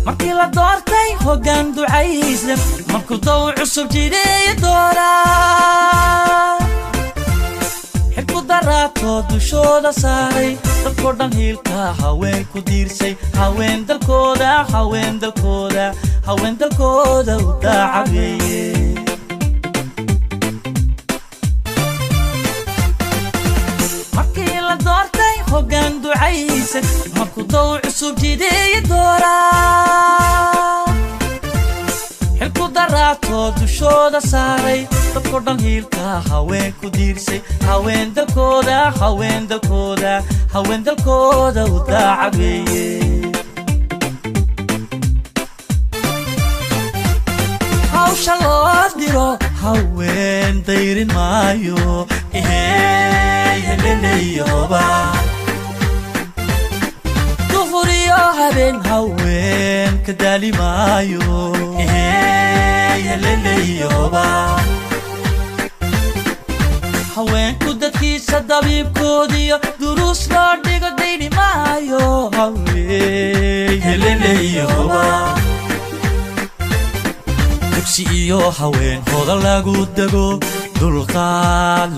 markii la doortay hoggaan ducaysan markuu daw cusub jiray doora xilku daraato dushooda saaray dadkoo dhan hiilka haween ku diirsay haween dalkooda u daacabeeye markii la doortay hoggaan ducaysan markuu daw cusub jiray doora xilku daraato dushooda saaray dadkoo dhan hiilka haween ku diirsay haween dalkooda u daacabeeye hawsha loo diro haween dayrin maayo heleleyoba duhuriyo habeen haween ka daali maayo heleleyoba haweenku dadkiisa dabiibkoodiyo duruus loo dhigo dayni maayo heleleyoba dugsi iyo haween hooda lagu dego dulqaad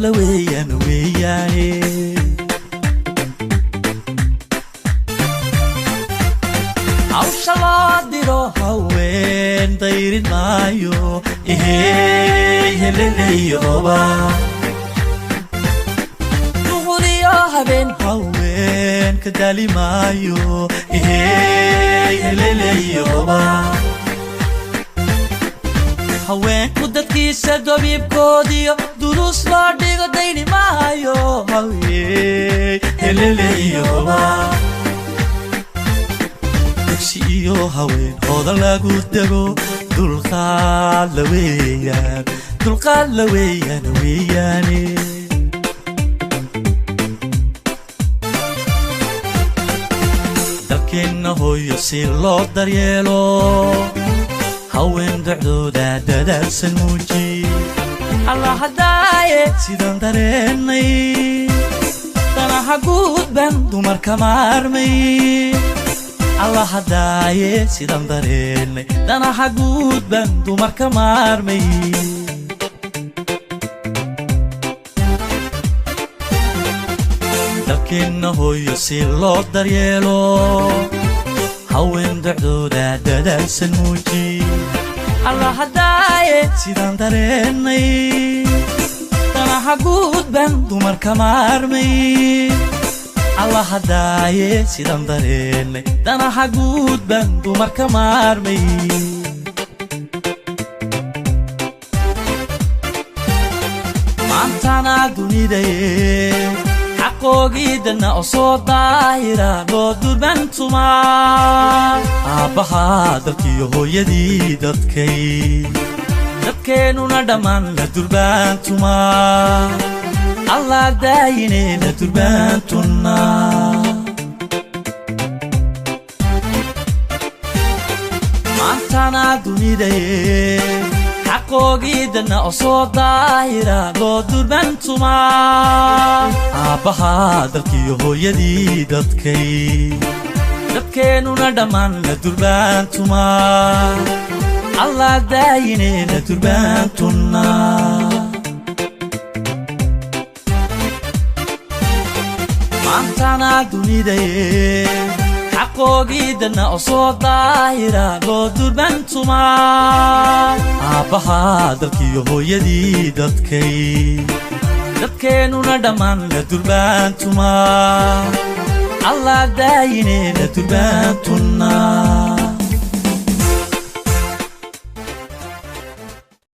la weeyaan weeyaane hawsha loo diro haween dayrin maayo heleleyoba duhuriyo habeen haween ka daali maayo heleleyoba haweenku dadkiisa dabiibkoodiyo duruus loo dhigo dayni maayo heleleyoba dugsi iyo haween hooda lagu dego dulqaad la weeyaan weeyaane dalkeenna hooyo si loo daryeelo haween dacdooda dadaalsan muuji allah hadaaye sidaan dareennay danaha guud baan dumarka maarmay allah hadaaye sidaan dareennay danaha guud baan dumarka maarmay dalkeenna hooyo si loo daryeelo haween dacdooda dadaalsan muuji allah hadaaye sidaan dareennay danaha guud baan dumarka maarmay allah hadaaye sidaan dareennay danaha guud baan dumarka maarmay maantana dunidaye xaqoogiidana oo soo daahira loo durbantuma aabbaha dalkiyo hooyadii dadkeennuna dhammaan la durbaantuma allah daayine la durbaantuna maantana dunidaye xaqoogiidana oo soo daahira loo durbantuma aabbaha dalkiyo hooyadii dadkeennuna dhammaan la durbaantuma allah daayine la durbaantuna maantana dunidaye xaqoogiidana oo soo daahira loo durbantuma aabbaha dalkiyo hooyadii dadkeennuna dhammaan la durbaantuma allah daayine la durbaantuna